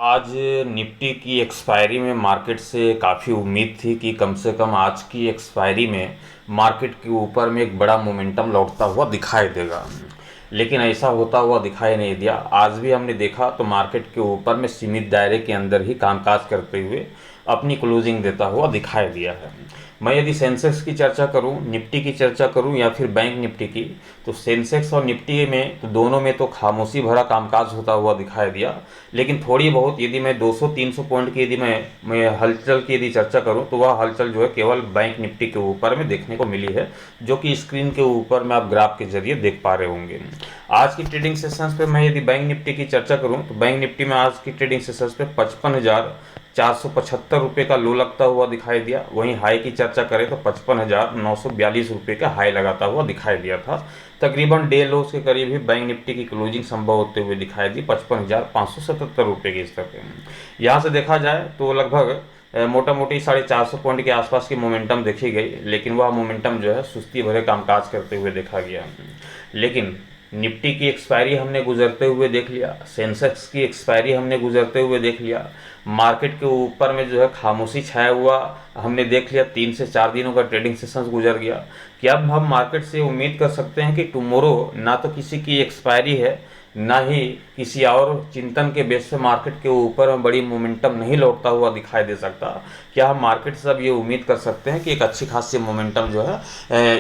आज निफ्टी की एक्सपायरी में मार्केट से काफ़ी उम्मीद थी कि कम से कम आज की एक्सपायरी में मार्केट के ऊपर में एक बड़ा मोमेंटम लौटता हुआ दिखाई देगा, लेकिन ऐसा होता हुआ दिखाई नहीं दिया। आज भी हमने देखा तो मार्केट के ऊपर में सीमित दायरे के अंदर ही कामकाज करते हुए अपनी क्लोजिंग देता हुआ दिखाई दिया है। मैं यदि सेंसेक्स की चर्चा करूं, निफ्टी की चर्चा करूं या फिर बैंक निफ्टी की, तो सेंसेक्स और निफ्टी में तो दोनों में तो खामोशी भरा कामकाज होता हुआ दिखाई दिया। लेकिन थोड़ी बहुत यदि मैं 200-300 पॉइंट की यदि मैं हलचल की यदि चर्चा करूं, तो वह हलचल जो है केवल बैंक निफ्टी के ऊपर में देखने को मिली है, जो कि स्क्रीन के ऊपर में आप ग्राफ के जरिए देख पा रहे होंगे। आज की ट्रेडिंग सेशंस पे मैं यदि बैंक निफ्टी की चर्चा करूं, तो बैंक निफ्टी में आज की ट्रेडिंग सेशंस पे 55,475 रुपये का लो लगता हुआ दिखाई दिया। वहीं हाई की चर्चा करें तो 55,942 रुपये का हाई लगाता हुआ दिखाई दिया था। तकरीबन डे लोस के करीब ही बैंक निफ्टी की क्लोजिंग संभव होते हुए दिखाई दी 55,577 रुपये के स्तर पर। यहाँ से देखा जाए तो लगभग मोटा मोटी 450 पॉइंट के आसपास की मोमेंटम देखी गई, लेकिन वह मोमेंटम जो है सुस्ती भरे कामकाज करते हुए देखा गया। लेकिन निफ्टी की एक्सपायरी हमने गुजरते हुए देख लिया, सेंसेक्स की एक्सपायरी हमने गुजरते हुए देख लिया, मार्केट के ऊपर में जो है खामोशी छाया हुआ हमने देख लिया। 3 से 4 दिनों का ट्रेडिंग सेशंस गुजर गया कि अब हम मार्केट से उम्मीद कर सकते हैं कि टुमारो ना तो किसी की एक्सपायरी है, ना ही किसी और चिंतन के बेस पे मार्केट के ऊपर में बड़ी मोमेंटम नहीं लौटता हुआ दिखाई दे सकता। क्या हम मार्केट से अब ये उम्मीद कर सकते हैं कि एक अच्छी खासी मोमेंटम जो है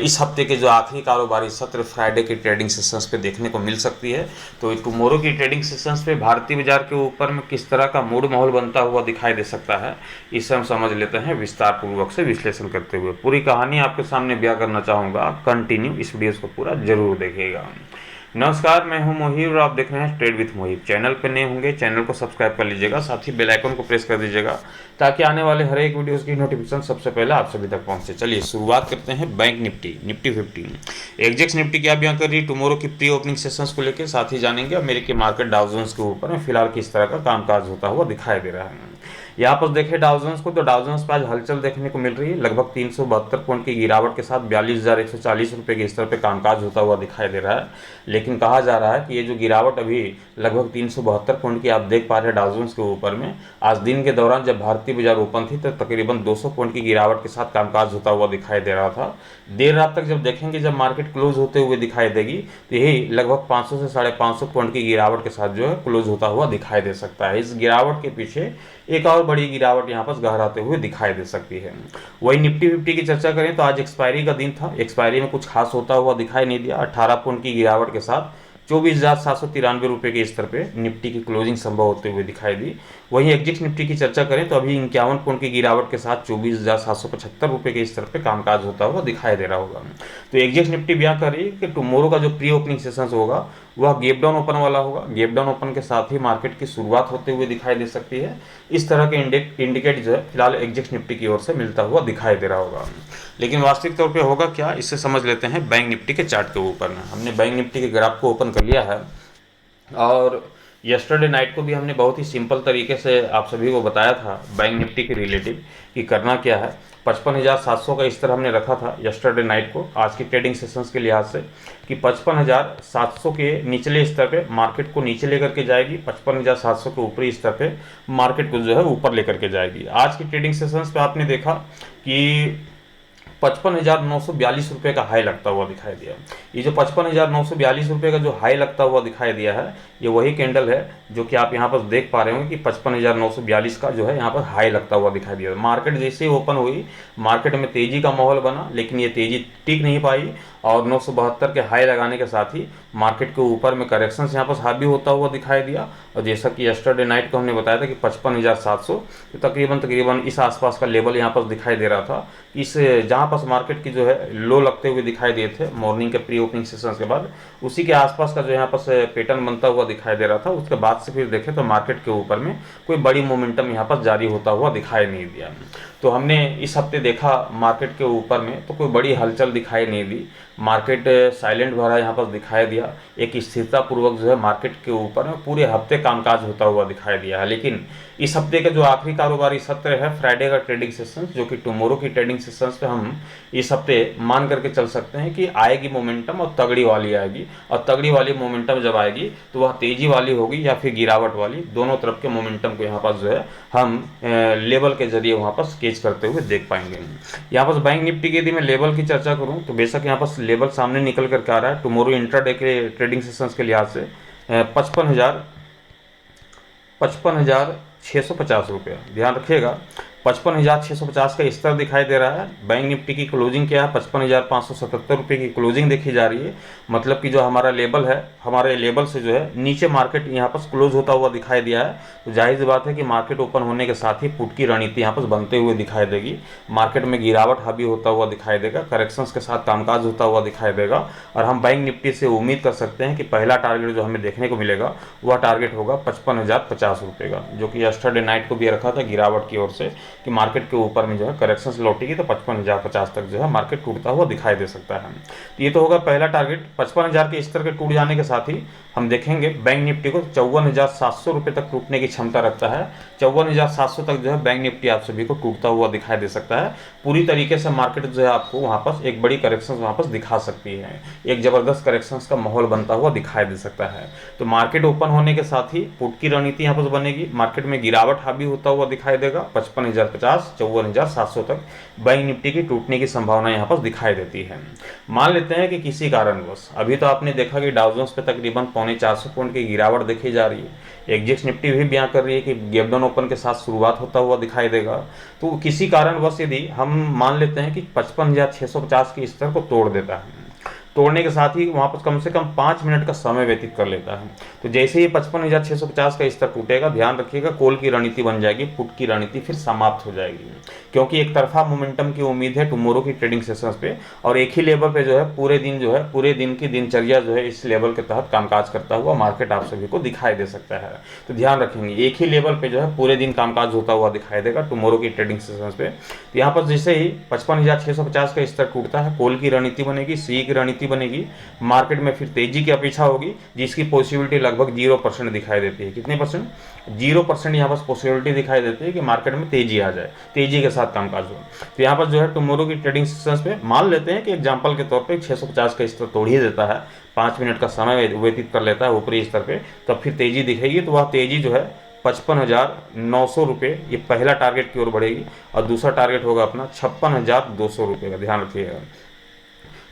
इस हफ्ते के जो आखिरी कारोबारी सत्र फ्राइडे की ट्रेडिंग सेशंस पे देखने को मिल सकती है। तो टुमारो की ट्रेडिंग सेशंस पे भारतीय बाजार के ऊपर में किस तरह का मूड माहौल बनता हुआ दिखाई दे सकता है, इसे हम समझ लेते हैं विस्तार पूर्वक से विश्लेषण करते हुए। पूरी कहानी आपके सामने बयां करना चाहूँगा, कंटिन्यू इस वीडियो को पूरा जरूर देखिएगा। नमस्कार, मैं हूं मोहित और आप देख रहे हैं ट्रेड विथ मोहित। चैनल पर नए होंगे चैनल को सब्सक्राइब कर लीजिएगा, साथ ही बेल आइकन को प्रेस कर दीजिएगा ताकि आने वाले हर एक वीडियोस की नोटिफिकेशन सबसे पहले आप सभी तक पहुंचे। चलिए शुरुआत करते हैं बैंक निफ्टी 50। एग्जेक्स निफ्टी क्या बयां कर रही है टुमारो की प्री ओपनिंग सेशंस को लेकर, साथ ही जानेंगे अमेरिकी मार्केट डाउ जोन्स के ऊपर फिलहाल किस तरह का कामकाज होता हुआ दिखाई दे रहा है। यहाँ पर देखें डाउ जोन्स को, तो डाउ जोन्स पर आज हलचल देखने को मिल रही है। लगभग 372 पॉइंट की गिरावट के साथ 42,140 रुपये के स्तर पर कामकाज होता हुआ दिखाई दे रहा है। लेकिन कहा जा रहा है कि ये जो गिरावट अभी लगभग 372 पॉइंट की आप देख पा रहे हैं डाउ जोन्स के ऊपर में, आज दिन के दौरान जब भारतीय बाजार ओपन थी तो तकरीबन 200 पॉइंट की गिरावट के साथ कामकाज होता हुआ दिखाई दे रहा था। देर रात तक जब देखेंगे, जब मार्केट क्लोज होते हुए दिखाई देगी, तो यही लगभग 500 से 550 पॉइंट की गिरावट के साथ जो है क्लोज होता हुआ दिखाई दे सकता है। इस गिरावट के पीछे एक और बड़ी गिरावट यहाँ पर गहराते हुए दिखाई दे सकती है। वही निफ्टी 50 की चर्चा करें तो आज एक्सपायरी का दिन था। एक्सपायरी में कुछ खास होता हुआ दिखाई नहीं दिया। 18 पॉइंट की गिरावट के साथ 24,793 रुपये के स्तर पे निफ्टी की क्लोजिंग संभव होते हुए दिखाई दी। वहीं एग्जिट निफ्टी की चर्चा करें तो अभी 51 पॉइंट की गिरावट के साथ 24,775 रुपये के स्तर पे कामकाज होता हुआ दिखाई दे रहा होगा। तो एग्जिट निफ्टी बयां कर रही है कि टुमारो का जो प्री ओपनिंग सेशन होगा वह गैप डाउन ओपन वाला होगा। गैप डाउन ओपन के साथ ही मार्केट की शुरुआत होते हुए दिखाई दे सकती है। इस तरह के इंडिकेट जो है फिलहाल एग्जिट निफ्टी की ओर से मिलता हुआ दिखाई दे रहा होगा। लेकिन वास्तविक तौर पे होगा क्या, इससे समझ लेते हैं बैंक निफ्टी के चार्ट के ऊपर में। हमने बैंक निफ्टी के ग्राफ को ओपन कर लिया है और यस्टरडे नाइट को भी हमने बहुत ही सिंपल तरीके से आप सभी को बताया था बैंक निफ्टी के रिलेटिव कि करना क्या है। 55,700 का स्तर हमने रखा था यस्टरडे नाइट को आज की ट्रेडिंग सेशंस के लिहाज से कि 55,700 के निचले स्तर पे मार्केट को नीचे लेकर के जाएगी, 55,700 के ऊपरी स्तर पे मार्केट को जो है ऊपर लेकर के जाएगी। आज की ट्रेडिंग सेशंस पे आपने देखा कि 55,942 रुपये का हाई लगता हुआ दिखाई दिया। ये जो 55,942 रुपये का जो हाई लगता हुआ दिखाई दिया है, ये वही कैंडल है जो कि आप यहाँ पर देख पा रहे हो कि 55,942 का जो है यहाँ पर हाई लगता हुआ दिखाई दिया। मार्केट जैसे ही ओपन हुई, मार्केट में तेजी का माहौल बना, लेकिन ये तेजी टिक नहीं पाई और 972 के हाई लगाने के साथ ही मार्केट के ऊपर में करेक्शन यहाँ पर हावी होता हुआ दिखाई दिया। और जैसा कि यस्टरडे नाइट को हमने बताया था कि 55,700 तो तकरीबन इस आसपास का लेवल यहाँ पर दिखाई दे रहा था। इस जहाँ पास मार्केट की जो है लो लगते हुए दिखाई दिए थे मॉर्निंग के प्री ओपनिंग सेशंस के बाद, उसी के आसपास का जो यहाँ पर पैटर्न बनता हुआ दिखाई दे रहा था। उसके बाद से फिर देखें तो मार्केट के ऊपर में कोई बड़ी मोमेंटम यहाँ पर जारी होता हुआ दिखाई नहीं दिया। तो हमने इस हफ्ते देखा मार्केट के ऊपर में तो कोई बड़ी हलचल दिखाई नहीं दी। मार्केट साइलेंट भरा यहाँ पर दिखाई दिया। एक स्थिरता पूर्वक जो है मार्केट के ऊपर में पूरे हफ्ते कामकाज होता हुआ दिखाई दिया है। लेकिन इस हफ्ते का जो आखिरी कारोबारी सत्र है, फ्राइडे का ट्रेडिंग सेशन, जो कि टुमारो की ट्रेडिंग सेशंस पे हम इस हफ्ते मान करके चल सकते हैं कि आएगी मोमेंटम, और तगड़ी वाली आएगी। और तगड़ी वाली मोमेंटम जब आएगी तो वह तेजी वाली होगी या फिर गिरावट वाली, दोनों तरफ के मोमेंटम को यहाँ पर जो है हम लेवल के जरिए वहाँ पर स्केच करते हुए देख पाएंगे। यहाँ पर बैंक निफ्टी की यदि मैं लेवल की चर्चा करूँ तो बेशक यहाँ पर लेवल सामने निकल करके आ रहा है टुमारो इंट्राडे के ट्रेडिंग सेशंस के लिहाज से 55,650 रुपये। ध्यान रखिएगा 55,650 का स्तर दिखाई दे रहा है। बैंक निफ्टी की क्लोजिंग क्या है, 55,577 रुपये की क्लोजिंग देखी जा रही है। मतलब कि जो हमारा लेवल है, हमारे लेवल से जो है नीचे मार्केट यहाँ पर क्लोज होता हुआ दिखाई दिया है। तो जाहिर सी बात है कि मार्केट ओपन होने के साथ ही पुट की रणनीति यहाँ पर बनते हुए दिखाई देगी। मार्केट में गिरावट हावी होता हुआ दिखाई देगा, करेक्शंस के साथ कामकाज होता हुआ दिखाई देगा। और हम बैंक निफ्टी से उम्मीद कर सकते हैं कि पहला टारगेट जो हमें देखने को मिलेगा वह टारगेट होगा 55,050 रुपये का, जो कि यस्टरडे नाइट को भी रखा था गिरावट की ओर से कि मार्केट के ऊपर में जो है करेक्शंस लौटेगी तो 55,050 तक जो है मार्केट टूटता हुआ दिखाई दे सकता है। तो ये तो होगा पहला टारगेट। 55,000 के स्तर के टूट जाने के साथ ही हम देखेंगे बैंक निफ्टी को 54,700 रुपये तक टूटने की क्षमता रखता है। 54,700 तक जो है बैंक निफ्टी आप सभी को टूटता हुआ दिखाई दे सकता है। पूरी तरीके से मार्केट जो है आपको वहाँ पर एक बड़ी करेक्शन वहाँ पर दिखा सकती है, एक जबरदस्त करेक्शन का माहौल बनता हुआ दिखाई दे सकता है। तो मार्केट ओपन होने के साथ ही पुट की रणनीति यहाँ पर बनेगी, मार्केट में गिरावट हावी होता हुआ दिखाई देगा। 55,050 54,700 तक बैंक निफ्टी की टूटने की संभावना यहाँ पर दिखाई देती है। मान लेते हैं कि किसी कारणवश, अभी तो आपने देखा कि डाउ जोन्स पे तकरीबन 450 पॉइंट की गिरावट देखी जा रही है। एक्जिक्स निफ्टी भी बयां कर रही है कि गैप डाउन ओपन के साथ शुरुआत होता हुआ दिखाई देगा। तो किसी कारणवश यदि हम मान लेते हैं कि 55,650 के स्तर को तोड़ देता है, तोड़ने के साथ ही वहाँ पर कम से कम 5 मिनट का समय व्यतीत कर लेता है, तो जैसे ही 55,650 का स्तर टूटेगा, ध्यान रखिएगा कॉल की रणनीति बन जाएगी, पुट की रणनीति फिर समाप्त हो जाएगी। क्योंकि एक तरफा मोमेंटम की उम्मीद है टुमारो की ट्रेडिंग सेशंस पे, और एक ही लेवल पे जो है पूरे दिन की दिनचर्या जो है इस लेवल के तहत कामकाज करता हुआ मार्केट आप सभी को दिखाई दे सकता है। तो ध्यान रखेंगे एक ही लेवल पे जो है पूरे दिन कामकाज होता हुआ दिखाई देगा टुमारो की ट्रेडिंग सेशंस पे। तो यहाँ पर जैसे ही 55,650 का स्तर टूटता है, कॉल की रणनीति बनेगी, सी की रणनीति बनेगी, मार्केट में फिर तेजी की अपेक्षा होगी, जिसकी पॉसिबिलिटी लगभग 0% दिखाई देती है। कितने परसेंट? 0% यहाँ पर पॉसिबिलिटी दिखाई देती है कि मार्केट में तेजी आ जाए, तेजी के साथ कामकाज हो। तो यहाँ पर जो है टुमारो की ट्रेडिंग सेशंस पे मान लेते हैं कि एग्जांपल के तौर पे 650 का स्तर तोड़ ही देता है, 5 मिनट का समय व्यतीत कर लेता है ऊपरी स्तर पे, तब फिर तेजी दिखेगी। तो वह तेजी जो है 55,900 रुपये, ये पहला टारगेट की ओर बढ़ेगी, और दूसरा टारगेट होगा अपना 56,200 रुपये का। ध्यान रखिएगा।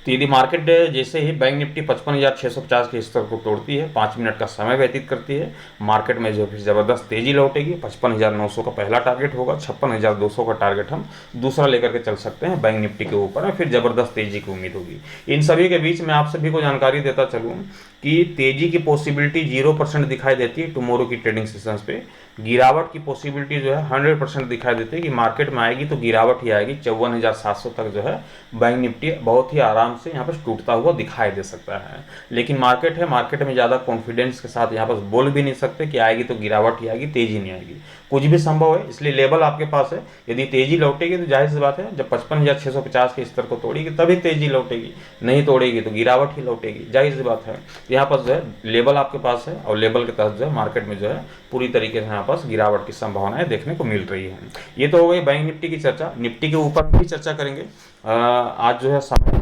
तो यदि मार्केट जैसे ही बैंक निफ्टी 55,650 के स्तर को तोड़ती है, 5 मिनट का समय व्यतीत करती है, मार्केट में जो फिर ज़बरदस्त तेजी लौटेगी। 55,900 का पहला टारगेट होगा, 56,200 का टारगेट हम दूसरा लेकर के चल सकते हैं बैंक निफ्टी के ऊपर में, फिर ज़बरदस्त तेजी की उम्मीद होगी। इन सभी के बीच में आप सभी को जानकारी देता चलूँ कि तेजी की पॉसिबिलिटी 0% दिखाई देती है टुमारो की ट्रेडिंग सेशंस पे। गिरावट की पॉसिबिलिटी जो है 100% दिखाई देती है कि मार्केट में आएगी तो गिरावट ही आएगी। 54,700 तक जो है बैंक निफ्टी बहुत ही आराम से यहाँ पर टूटता हुआ दिखाई दे सकता है। लेकिन मार्केट है, मार्केट में ज़्यादा कॉन्फिडेंस के साथ यहाँ पर बोल भी नहीं सकते कि आएगी तो गिरावट ही आएगी, तेजी नहीं आएगी, कुछ भी संभव है। इसलिए लेवल आपके पास है, यदि तेजी लौटेगी तो जाहिर सी बात है जब 55,650 के स्तर को तोड़ेगी तभी तेजी लौटेगी, नहीं तोड़ेगी तो गिरावट ही लौटेगी, जाहिर सी बात है। यहाँ पर जो है लेवल आपके पास है, और लेवल के तहत जो है मार्केट में जो है पूरी तरीके से यहाँ पर गिरावट की संभावनाएं देखने को मिल रही है। ये तो हो गई बैंक निफ्टी की चर्चा। निफ्टी के ऊपर भी चर्चा करेंगे। आज जो है समय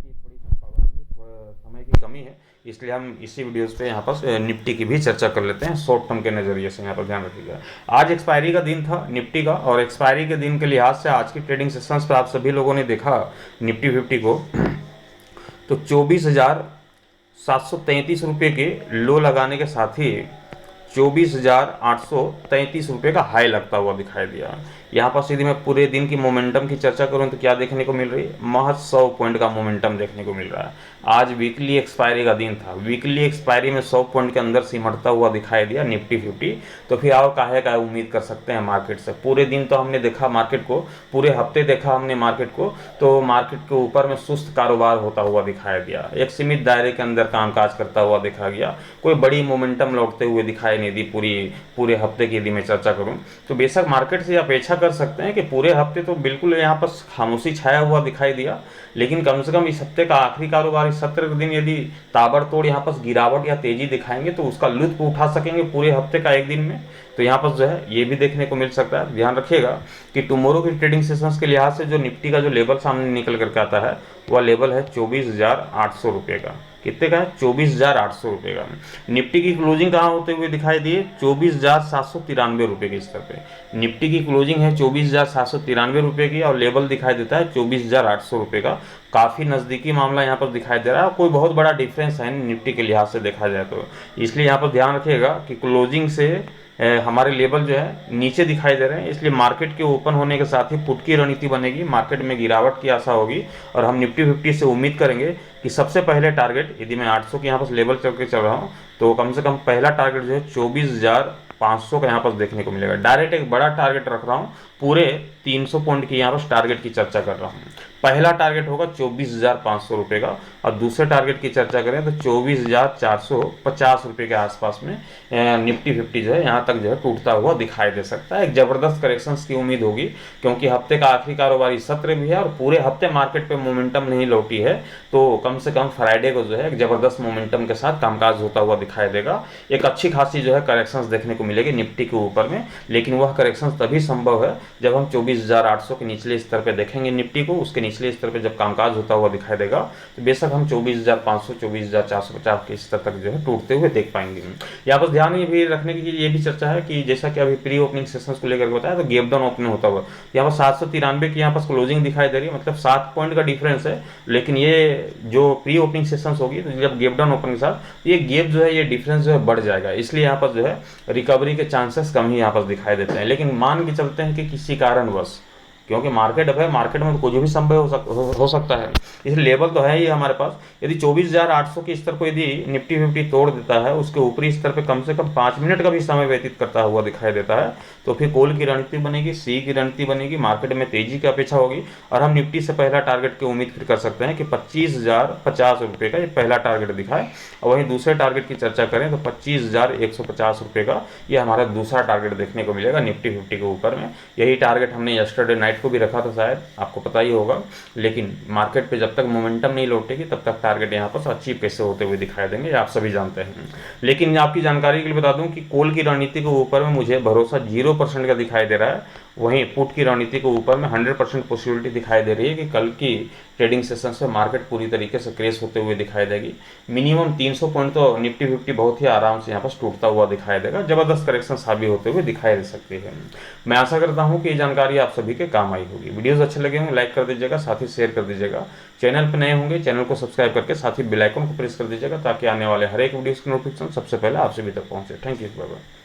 की कमी है, इसलिए हम इसी वीडियोस पे यहाँ पर निफ्टी की भी चर्चा कर लेते हैं शॉर्ट टर्म के नज़रिए से। यहाँ पर ध्यान रखिएगा, आज एक्सपायरी का दिन था निफ्टी का, और एक्सपायरी के दिन के लिहाज से आज की ट्रेडिंग सेशंस पर आप सभी लोगों ने देखा निफ्टी 50 को, तो 24,733 रुपये के लो लगाने के साथ ही 24,833 रुपये का हाई लगता हुआ दिखाई दिया। यहाँ पर यदि मैं पूरे दिन की मोमेंटम की चर्चा करूँ तो क्या देखने को मिल रही है? महज 100 पॉइंट का मोमेंटम देखने को मिल रहा है। आज वीकली एक्सपायरी का दिन था, वीकली एक्सपायरी में 100 पॉइंट के अंदर सिमटता हुआ दिखाई दिया निफ्टी 50। तो फिर और काहे का उम्मीद कर सकते हैं मार्केट से? पूरे दिन तो हमने देखा मार्केट को, पूरे हफ्ते देखा हमने मार्केट को, तो मार्केट के ऊपर में सुस्त कारोबार होता हुआ दिखाई दिया, एक सीमित दायरे के अंदर कामकाज करता हुआ देखा गया, कोई बड़ी मोमेंटम लौटते हुए दिखाई दिखाई नहीं दी पूरे हफ्ते की यदि मैं चर्चा करूं तो बेशक मार्केट से अपेक्षा कर सकते हैं कि पूरे हफ्ते तो बिल्कुल यहाँ पर खामोशी छाया हुआ दिखाई दिया, लेकिन कम से कम इस हफ्ते का आखिरी कारोबारी सत्र के दिन यदि ताबड़तोड़ यहाँ पर गिरावट या तेजी दिखाएंगे तो उसका लुत्फ उठा सकेंगे पूरे हफ्ते का एक दिन में। तो यहाँ पर जो है ये भी देखने को मिल सकता है। ध्यान रखिएगा कि टुमारो की ट्रेडिंग सेशंस के लिहाज से जो निफ्टी का जो लेवल सामने निकल करके आता है वह लेवल है 24,800 रुपये का। कितने का है? 24,800 रुपये का। निफ्टी की क्लोजिंग कहाँ होते हुए दिखाई दिए? 24,793 रुपये के स्तर पे निफ्टी की क्लोजिंग है 24,793 रुपये की और लेवल दिखाई देता है 24,800 रुपये का। काफ़ी नज़दीकी मामला यहाँ पर दिखाई दे रहा है, कोई बहुत बड़ा डिफरेंस है निफ्टी के लिहाज से देखा जाए तो। इसलिए यहाँ पर ध्यान रखिएगा कि क्लोजिंग से हमारे लेवल जो है नीचे दिखाई दे रहे हैं, इसलिए मार्केट के ओपन होने के साथ ही पुट की रणनीति बनेगी, मार्केट में गिरावट की आशा होगी और हम निफ्टी 50 से उम्मीद करेंगे कि सबसे पहले टारगेट यदि मैं 800 के यहाँ पर लेवल चल के चल रहा हूँ तो कम से कम पहला टारगेट जो है 24,500 का यहाँ पर देखने को मिलेगा। डायरेक्ट एक बड़ा टारगेट रख रहा हूँ, पूरे 300 पॉइंट की यहाँ पर टारगेट की चर्चा कर रहा हूँ। पहला टारगेट होगा 24,500 रुपये का और दूसरे टारगेट की चर्चा करें तो 24,450 रुपये के आसपास में निफ्टी 50 जो है यहाँ तक जो है टूटता हुआ दिखाई दे सकता है। एक ज़बरदस्त करेक्शंस की उम्मीद होगी क्योंकि हफ्ते का आखिरी कारोबारी सत्र भी है और पूरे हफ्ते मार्केट पे मोमेंटम नहीं लौटी है, तो कम से कम फ्राइडे को जो है एक ज़बरदस्त मोमेंटम के साथ कामकाज होता हुआ दिखाई देगा। एक अच्छी खासी जो है करेक्शंस देखने को मिलेगी निफ्टी के ऊपर में, लेकिन वह करेक्शंस तभी संभव है जब हम 24,800 के निचले स्तर पर देखेंगे निफ्टी को। उसके निचले स्तर पे जब कामकाज होता हुआ दिखाई देगा तो बेशक हम 24,500 24,450 के स्तर तक जो है टूटते हुए देख पाएंगे। यहाँ पर ध्यान ये भी रखने की ये भी चर्चा है कि जैसा कि अभी प्री ओपनिंग सेशंस को लेकर बताया तो गैप डाउन ओपनिंग होता हुआ यहाँ पर 793 की यहाँ पर क्लोजिंग दिखाई दे रही है, मतलब 7 पॉइंट का डिफरेंस है। लेकिन ये जो प्री ओपनिंग सेशंस होगी तो जब गैप डाउन ओपन के साथ ये गैप जो है ये डिफरेंस जो है बढ़ जाएगा, इसलिए यहाँ पर जो है रिकवरी के चांसेस कम ही यहाँ पर दिखाई देते हैं। लेकिन मान के चलते हैं कि किसी कारणवश, क्योंकि मार्केट अब है, मार्केट में तो कुछ भी संभव हो सकता है, इसलिए लेवल तो है ही हमारे पास। यदि 24,800 के स्तर को यदि निफ्टी 50 तोड़ देता है, उसके ऊपरी स्तर पे कम से कम 5 मिनट का भी समय व्यतीत करता हुआ दिखाई देता है, तो फिर कॉल की रणनीति बनेगी, सी की रणनीति बनेगी, मार्केट में तेजी की अपेक्षा होगी और हम निफ्टी से पहला टारगेट की उम्मीद फिर कर सकते हैं कि 25,050 रुपये का ये पहला टारगेट दिखाए। और वहीं दूसरे टारगेट की चर्चा करें तो 25,150 रुपये का ये हमारा दूसरा टारगेट देखने को मिलेगा निफ्टी 50 के ऊपर में। यही टारगेट हमने यस्टरडे नाइट को भी रखा था, शायद आपको पता ही होगा, लेकिन मार्केट पे जब तक मोमेंटम नहीं लौटेगी तब तक टारगेट यहाँ पर अचीव कैसे होते हुए दिखाई देंगे, आप सभी जानते हैं। लेकिन आपकी जानकारी के लिए बता दूं कि कॉल की रणनीति के ऊपर में मुझे भरोसा 0% का दिखाई दे रहा है, वहीं पुट की रणनीति के ऊपर में 100% पॉसिबिलिटी दिखाई दे रही है कि कल की ट्रेडिंग सेशन से मार्केट पूरी तरीके से क्रेश होते हुए दिखाई देगी। मिनिमम 300 पॉइंट तो निफ्टी 50 बहुत ही आराम से यहाँ पर टूटता हुआ दिखाई देगा, जबरदस्त करेक्शन हावी होते हुए दिखाई दे सकती है। मैं आशा करता हूँ कि ये जानकारी आप सभी के काम आई होगी। वीडियोस अच्छे लगे होंगे लाइक कर दीजिएगा, साथ ही शेयर कर दीजिएगा। चैनल पर नए होंगे चैनल को सब्सक्राइब करके साथ ही बेल आइकन को प्रेस कर दीजिएगा ताकि आने वाले हर एक वीडियोस की नोटिफिकेशन सबसे पहले आप सभी तक पहुँचे। Thank you bye bye.